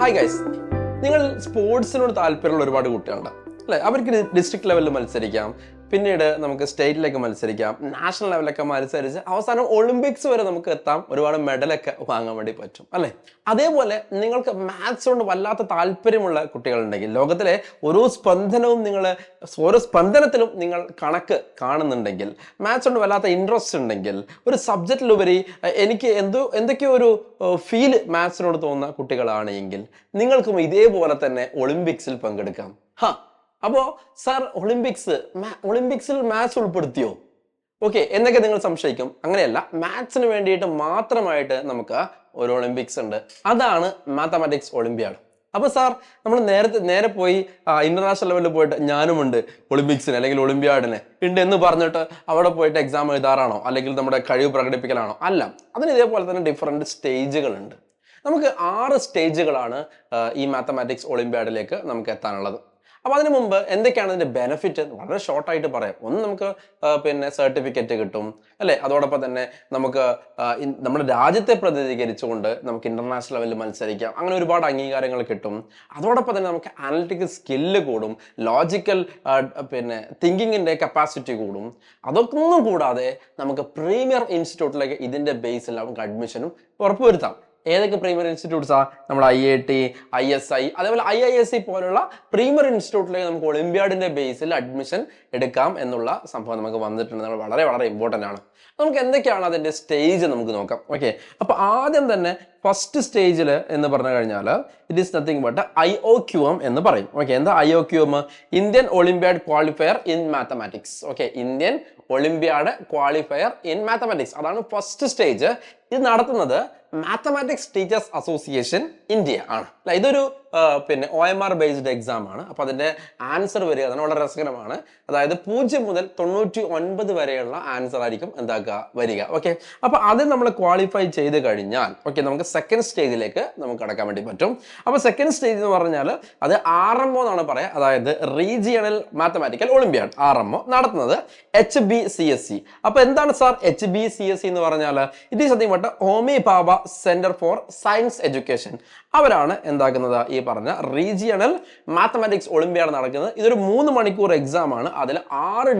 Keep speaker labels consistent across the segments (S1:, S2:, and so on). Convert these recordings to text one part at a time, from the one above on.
S1: Hi guys, നിങ്ങൾ സ്പോർട്സിനോട് താല്പര്യമുള്ള ഒരുപാട് കുട്ടികളുണ്ട് അല്ലേ? അവർക്ക് ഡിസ്ട്രിക്ട് ലെവലിൽ മത്സരിക്കാം, പിന്നീട് നമുക്ക് സ്റ്റേറ്റിലേക്ക് മത്സരിക്കാം, നാഷണൽ ലെവലൊക്കെ മത്സരിച്ച് അവസാനം ഒളിമ്പിക്സ് വരെ നമുക്ക് എത്താം, ഒരുപാട് മെഡലൊക്കെ വാങ്ങാൻ വേണ്ടി പറ്റും അല്ലേ? അതേപോലെ നിങ്ങൾക്ക് മാത്സ് കൊണ്ട് വല്ലാത്ത താല്പര്യമുള്ള കുട്ടികളുണ്ടെങ്കിൽ, ലോകത്തിലെ ഓരോ സ്പന്ദനത്തിലും നിങ്ങൾ കണക്ക് കാണുന്നുണ്ടെങ്കിൽ, മാത്സ് കൊണ്ട് വല്ലാത്ത ഇൻട്രസ്റ്റ് ഉണ്ടെങ്കിൽ, ഒരു സബ്ജക്റ്റിലുപരി എനിക്ക് എന്തൊക്കെയോ ഒരു ഫീൽ മാത്സിനോട് തോന്നുന്ന കുട്ടികളാണെങ്കിൽ നിങ്ങൾക്കും ഇതേപോലെ തന്നെ ഒളിമ്പിക്സിൽ പങ്കെടുക്കാം. അപ്പോൾ സാർ ഒളിമ്പിക്സിൽ മാത്സ് ഉൾപ്പെടുത്തിയോ? ഓക്കെ എന്നൊക്കെ നിങ്ങൾ സംശയിക്കും. അങ്ങനെയല്ല, മാത്സിന് വേണ്ടിയിട്ട് മാത്രമായിട്ട് നമുക്ക് ഒരു ഒളിമ്പിക്സ് ഉണ്ട്. അതാണ് മാത്തമാറ്റിക്സ് ഒളിമ്പ്യാഡ്. അപ്പോൾ സാർ നമ്മൾ നേരെ പോയി ഇന്റർനാഷണൽ ലെവലിൽ പോയിട്ട് ഞാനുമുണ്ട് ഒളിമ്പിക്സിന് അല്ലെങ്കിൽ ഒളിമ്പ്യാഡിന് ഉണ്ട് എന്ന് പറഞ്ഞിട്ട് അവിടെ പോയിട്ട് എക്സാം എഴുതാറാണോ അല്ലെങ്കിൽ നമ്മുടെ കഴിവ് പ്രകടിപ്പിക്കലാണോ? അല്ല, അതിന് ഇതേപോലെ തന്നെ ഡിഫറെൻറ്റ് സ്റ്റേജുകളുണ്ട്. നമുക്ക് 6 സ്റ്റേജുകളാണ് ഈ മാത്തമാറ്റിക്സ് ഒളിമ്പ്യാഡിലേക്ക് നമുക്ക് എത്താനുള്ളത്. അപ്പോൾ അതിന് മുമ്പ് എന്തൊക്കെയാണ് അതിൻ്റെ ബെനിഫിറ്റ് വളരെ ഷോർട്ടായിട്ട് പറയാം. ഒന്ന്, നമുക്ക് സർട്ടിഫിക്കറ്റ് കിട്ടും അല്ലേ? അതോടൊപ്പം തന്നെ നമുക്ക് നമ്മുടെ രാജ്യത്തെ പ്രതിനിധീകരിച്ചുകൊണ്ട് നമുക്ക് ഇന്റർനാഷണൽ ലെവലിൽ മത്സരിക്കാം, അങ്ങനെ ഒരുപാട് അംഗീകാരങ്ങൾ കിട്ടും. അതോടൊപ്പം തന്നെ നമുക്ക് അനലിറ്റിക്കൽ സ്കില്ല് കൂടും, ലോജിക്കൽ തിങ്കിങ്ങിൻ്റെ കപ്പാസിറ്റി കൂടും. അതൊന്നും കൂടാതെ നമുക്ക് പ്രീമിയർ ഇൻസ്റ്റിറ്റ്യൂട്ടിലേക്ക് ഇതിൻ്റെ ബേസിൽ നമുക്ക് അഡ്മിഷനും ഉറപ്പുവരുത്താം. ഏതൊക്കെ പ്രീമിയർ ഇൻസ്റ്റിറ്റ്യൂട്ട്സാ? നമ്മൾ IIT, ISI, അതേപോലെ IISc പോലുള്ള പ്രീമിയർ ഇൻസ്റ്റിറ്റ്യൂട്ടിലേക്ക് നമുക്ക് ഒളിമ്പ്യാഡിന്റെ ബേസിൽ അഡ്മിഷൻ എടുക്കാം എന്നുള്ള സംഭവം നമുക്ക് വന്നിട്ടുണ്ട്. നമ്മൾ വളരെ വളരെ ഇമ്പോർട്ടൻ്റ് ആണ്. നമുക്ക് എന്തൊക്കെയാണ് അതിൻ്റെ സ്റ്റേജ് നമുക്ക് നോക്കാം. ഓക്കെ, അപ്പോൾ ആദ്യം തന്നെ ഫസ്റ്റ് സ്റ്റേജിൽ എന്ന് പറഞ്ഞു കഴിഞ്ഞാൽ it is nothing but IOQM എന്ന് പറയും. ഓക്കെ, എന്താ IOQM? Indian Olympiad qualifier in mathematics. Okay, Indian Olympiad qualifier in mathematics, അതാണ് ഫസ്റ്റ് സ്റ്റേജ്. ഇത് നടത്തുന്നത് മാത്തമാറ്റിക്സ് ടീച്ചേഴ്സ് അസോസിയേഷൻ ഇന്ത്യ ആണ്. ഇതൊരു OMR ബേസ്ഡ് എക്സാം ആണ്. അപ്പോൾ അതിൻ്റെ ആൻസർ വരിക അതാണ് വളരെ രസകരമാണ്. അതായത് 0 മുതൽ 99 വരെയുള്ള ആൻസർ ആയിരിക്കും വരിക. ഓക്കെ, അപ്പോൾ അത് നമ്മൾ ക്വാളിഫൈ ചെയ്ത് കഴിഞ്ഞാൽ നമുക്ക് സെക്കൻഡ് സ്റ്റേജിലേക്ക് നമുക്ക് കടക്കാൻ വേണ്ടി പറ്റും. അപ്പോൾ സെക്കൻഡ് സ്റ്റേജ് എന്ന് പറഞ്ഞാൽ അത് RMO എന്നാണ് പറയുക, അതായത് റീജിയണൽ മാത്തമാറ്റിക്കൽ ഒളിമ്പ്യാഡ്, RMO നടത്തുന്നത് HBCSE. അപ്പോൾ എന്താണ് സാർ HBCSE എന്ന് പറഞ്ഞാൽ? It is nothing but Homi Bhabha centre for science education. അവരാണ് എന്താക്കുന്നത് ഈ പറഞ്ഞ റീജിയണൽ മാത്തമാറ്റിക്സ് ഒളിമ്പ്യാഡ് നടക്കുന്നത്. ഇതൊരു 3 മണിക്കൂർ എക്സാം ആണ്. അതിൽ 6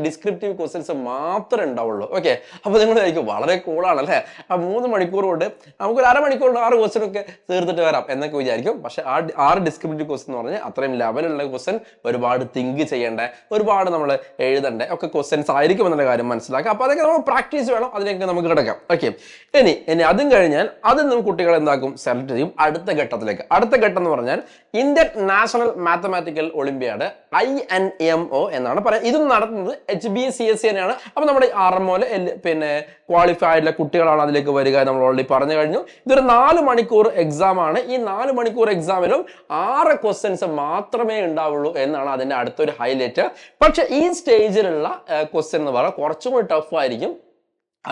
S1: ഡിസ്ക്രിപ്റ്റീവ് ക്വസ്റ്റ്യൻസ് മാത്രമേ ഉണ്ടാവുള്ളൂ. ഓക്കെ, അപ്പോൾ നിങ്ങൾ വിചാരിക്കും വളരെ കൂളാണ് അല്ലേ, ആ 3 മണിക്കൂർ കൊണ്ട് നമുക്കൊരു അരമണിക്കൂറിൽ 6 ക്വസ്റ്റ്യൻ ഒക്കെ തീർത്തിട്ട് വരാം എന്നൊക്കെ വിചാരിക്കും. പക്ഷെ ആ 6 ഡിസ്ക്രിപ്റ്റീവ് ക്വസ്റ്റ്യൻ എന്ന് പറഞ്ഞാൽ അത്രയും ലെവലുള്ള ക്വസ്റ്റ്യൻ, ഒരുപാട് തിങ്ക് ചെയ്യേണ്ട, ഒരുപാട് നമ്മൾ എഴുതേണ്ട ഒക്കെ ക്വസ്റ്റ്യൻസ് ആയിരിക്കും എന്നുള്ള കാര്യം മനസ്സിലാക്കുക. അപ്പോൾ അതൊക്കെ നമ്മൾ പ്രാക്ടീസ് വേണം, അതിനൊക്കെ നമുക്ക് കിടക്കാം. ഓക്കെ, ഇനി അതും കഴിഞ്ഞാൽ അതിൽ നിന്നും കുട്ടികൾ എന്താക്കും, സെലക്ട് ചെയ്യും അടുത്ത ഘട്ടത്തിലേക്ക്. അടുത്ത ഘട്ടം എന്ന് പറഞ്ഞാൽ Indian national mathematical Olympiad, INMO എന്നാണ് പറയുക. ഇതും നടത്തുന്നത് HBCSE തന്നെയാണ്. അപ്പോൾ നമ്മുടെ RMOയില് ക്വാളിഫൈ ആയിട്ടുള്ള കുട്ടികളാണ് അതിലേക്ക് വരിക, നമ്മൾ ഓൾറെഡി പറഞ്ഞു കഴിഞ്ഞു. ഇതൊരു 4 മണിക്കൂർ എക്സാം ആണ്. ഈ 4 മണിക്കൂർ എക്സാമിലും 6 ക്വസ്റ്റ്യൻസ് മാത്രമേ ഉണ്ടാവുള്ളൂ എന്നാണ് അതിന്റെ അടുത്തൊരു ഹൈലൈറ്റ്. പക്ഷെ ഈ സ്റ്റേജിലുള്ള ക്വസ്റ്റ്യൻ എന്ന് പറഞ്ഞാൽ കുറച്ചും കൂടി ടഫ് ആയിരിക്കും.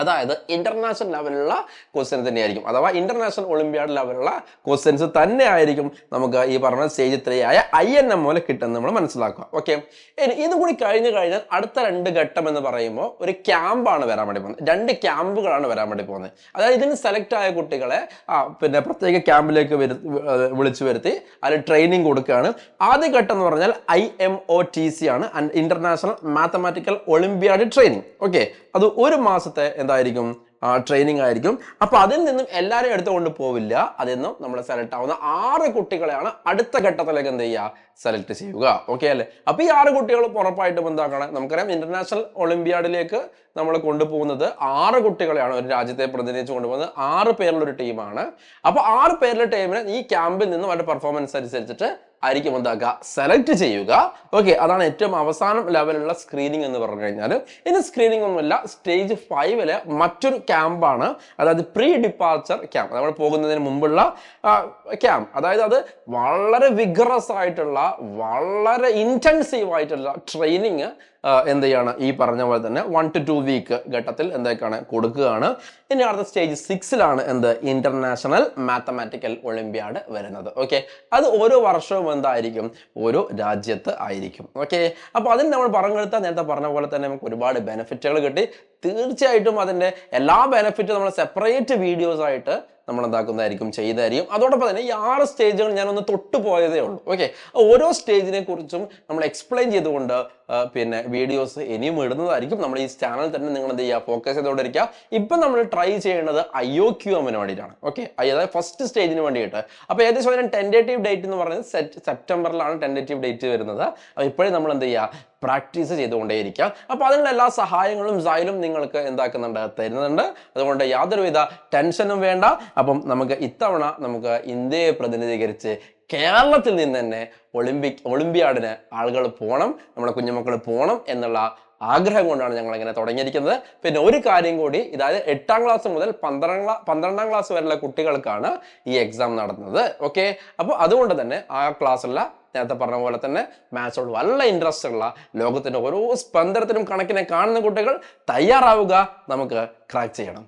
S1: അതായത് ഇന്റർനാഷണൽ ലെവലുള്ള ക്വസ്റ്റ്യൻസ് തന്നെയായിരിക്കും, അഥവാ ഇന്റർനാഷണൽ ഒളിമ്പ്യാഡ് ലെവലുള്ള ക്വസ്റ്റ്യൻസ് തന്നെ ആയിരിക്കും നമുക്ക് ഈ പറഞ്ഞ സ്റ്റേജ് 3 ആയ INMO കിട്ടുന്നത് നമ്മൾ മനസ്സിലാക്കുക. ഓക്കെ, ഇനി ഇതും കൂടി കഴിഞ്ഞാൽ അടുത്ത 2 ഘട്ടം എന്ന് പറയുമ്പോൾ ഒരു ക്യാമ്പാണ് വരാൻ വേണ്ടി പോകുന്നത്. 2 ക്യാമ്പുകളാണ് വരാൻ വേണ്ടി പോകുന്നത്. അതായത് ഇതിന് സെലക്ട് ആയ കുട്ടികളെ പ്രത്യേക ക്യാമ്പിലേക്ക് വിളിച്ചു വരുത്തി അതിൽ ട്രെയിനിങ് കൊടുക്കുകയാണ്. ആദ്യ ഘട്ടം എന്ന് പറഞ്ഞാൽ IMOTC ആണ്, international mathematical Olympiad training. Okay, അത് 1 മാസത്തെ എന്തായിരിക്കും ട്രെയിനിങ് ആയിരിക്കും. അപ്പൊ അതിൽ നിന്നും എല്ലാവരും എടുത്തുകൊണ്ട് പോവില്ല, അതിൽ നിന്നും നമ്മൾ സെലക്ട് ആവുന്ന 6 കുട്ടികളെയാണ് അടുത്ത ഘട്ടത്തിലേക്ക് എന്ത് ചെയ്യുക, സെലക്ട് ചെയ്യുക. ഓക്കെ അല്ലേ? അപ്പൊ ഈ 6 കുട്ടികളും ഉറപ്പായിട്ടും എന്താക്കണം, നമുക്കറിയാം ഇന്റർനാഷണൽ ഒളിമ്പ്യാഡിലേക്ക് നമ്മൾ കൊണ്ടുപോകുന്നത് 6 കുട്ടികളെയാണ് ഒരു രാജ്യത്തെ പ്രതിനിധിച്ച് കൊണ്ടുപോകുന്നത്. 6 പേരുള്ള ഒരു ടീമാണ്. അപ്പൊ 6 പേരുടെ ടീമിനെ ഈ ക്യാമ്പിൽ നിന്നും അവരുടെ പെർഫോമൻസ് അനുസരിച്ചിട്ട് ആയിരിക്കും എന്താക്കുക, സെലക്ട് ചെയ്യുക. ഓക്കെ, അതാണ് ഏറ്റവും അവസാനം ലെവലുള്ള സ്ക്രീനിങ് എന്ന് പറഞ്ഞു കഴിഞ്ഞാൽ. ഇനി സ്ക്രീനിങ് ഒന്നുമില്ല, സ്റ്റേജ് 5 മറ്റൊരു ക്യാമ്പാണ്, അതായത് പ്രീ ഡിപ്പാർച്ചർ ക്യാമ്പ്, നമ്മൾ പോകുന്നതിന് മുമ്പുള്ള ക്യാമ്പ്. അതായത് അത് വളരെ വിഗറസ് ആയിട്ടുള്ള, വളരെ ഇന്റൻസീവ് ആയിട്ടുള്ള ട്രെയിനിങ് എന്ത് ചെയ്യാണ്, ഈ പറഞ്ഞ പോലെ തന്നെ 1 to 2 വീക്ക് ഘട്ടത്തിൽ എന്തൊക്കെയാണ് കൊടുക്കുകയാണ്. ഇനി അടുത്ത സ്റ്റേജ് 6 എന്ത്, ഇന്റർനാഷണൽ മാത്തമാറ്റിക്കൽ ഒളിമ്പ്യാഡ് വരുന്നത്. ഓക്കെ, അത് ഓരോ വർഷവും എന്തായിരിക്കും, ഓരോ രാജ്യത്ത് ആയിരിക്കും. ഓക്കെ, അപ്പോൾ അതിന് നമ്മൾ പറഞ്ഞെടുത്താൽ നേരത്തെ പറഞ്ഞ പോലെ തന്നെ നമുക്ക് ഒരുപാട് ബെനിഫിറ്റുകൾ കിട്ടി. തീർച്ചയായിട്ടും അതിൻ്റെ എല്ലാ ബെനിഫിറ്റും നമ്മൾ സെപ്പറേറ്റ് വീഡിയോസ് ആയിട്ട് നമ്മൾ എന്താക്കുന്നതായിരിക്കും, ചെയ്തായിരിക്കും. അതോടൊപ്പം തന്നെ ഈ 6 സ്റ്റേജുകൾ ഞാനൊന്ന് തൊട്ടു പോയതേ ഉള്ളൂ. ഓക്കെ, ഓരോ സ്റ്റേജിനെ കുറിച്ചും നമ്മൾ എക്സ്പ്ലെയിൻ ചെയ്തുകൊണ്ട് പിന്നെ വീഡിയോസ് ഇനിയും ഇടുന്നതായിരിക്കും. നമ്മൾ ഈ ചാനൽ തന്നെ നിങ്ങൾ എന്ത് ചെയ്യുക, ഫോക്കസ് ചെയ്തുകൊണ്ടിരിക്കുക. ഇപ്പം നമ്മൾ ട്രൈ ചെയ്യുന്നത് IOQM-ന് വേണ്ടിയിട്ടാണ്. ഓക്കെ, അതായത് ഫസ്റ്റ് സ്റ്റേജിന് വേണ്ടിയിട്ട്. അപ്പോൾ ഏകദേശം അതിന് ടെൻറ്റേറ്റീവ് ഡേറ്റ് എന്ന് പറയുന്നത് സെപ്റ്റംബറിലാണ് ടെൻറ്റേറ്റീവ് ഡേറ്റ് വരുന്നത്. അപ്പോൾ ഇപ്പോഴേ നമ്മൾ എന്ത് ചെയ്യുക, പ്രാക്ടീസ് ചെയ്തുകൊണ്ടേയിരിക്കുക. അപ്പോൾ അതിനുള്ള എല്ലാ സഹായങ്ങളും സൈലും നിങ്ങൾക്ക് എന്താക്കുന്നുണ്ട്, തരുന്നുണ്ട്. അതുകൊണ്ട് യാതൊരുവിധ ടെൻഷനും വേണ്ട. അപ്പം നമുക്ക് ഇത്തവണ നമുക്ക് ഇന്ത്യയെ പ്രതിനിധീകരിച്ച് കേരളത്തിൽ നിന്ന് തന്നെ ഒളിമ്പിയാഡിന് ആളുകൾ പോകണം, നമ്മുടെ കുഞ്ഞുമക്കൾ പോകണം എന്നുള്ള ആഗ്രഹം കൊണ്ടാണ് ഞങ്ങൾ ഇങ്ങനെ തുടങ്ങിയിരിക്കുന്നത്. പിന്നെ ഒരു കാര്യം കൂടി, അതായത് 8ാം ക്ലാസ് മുതൽ 12ാം ക്ലാസ് വരെയുള്ള കുട്ടികൾക്കാണ് ഈ എക്സാം നടത്തുന്നത്. ഓക്കെ, അപ്പോൾ അതുകൊണ്ട് തന്നെ ആ ക്ലാസ്സിലുള്ള നേരത്തെ പറഞ്ഞ പോലെ തന്നെ മാത്സോട് നല്ല ഇൻട്രസ്റ്റ് ഉള്ള, ലോകത്തിന്റെ ഓരോ സ്പന്ദനത്തിനും കണക്കിനെ കാണുന്ന കുട്ടികൾ തയ്യാറാവുക. നമുക്ക് ക്രാക്ക് ചെയ്യണം.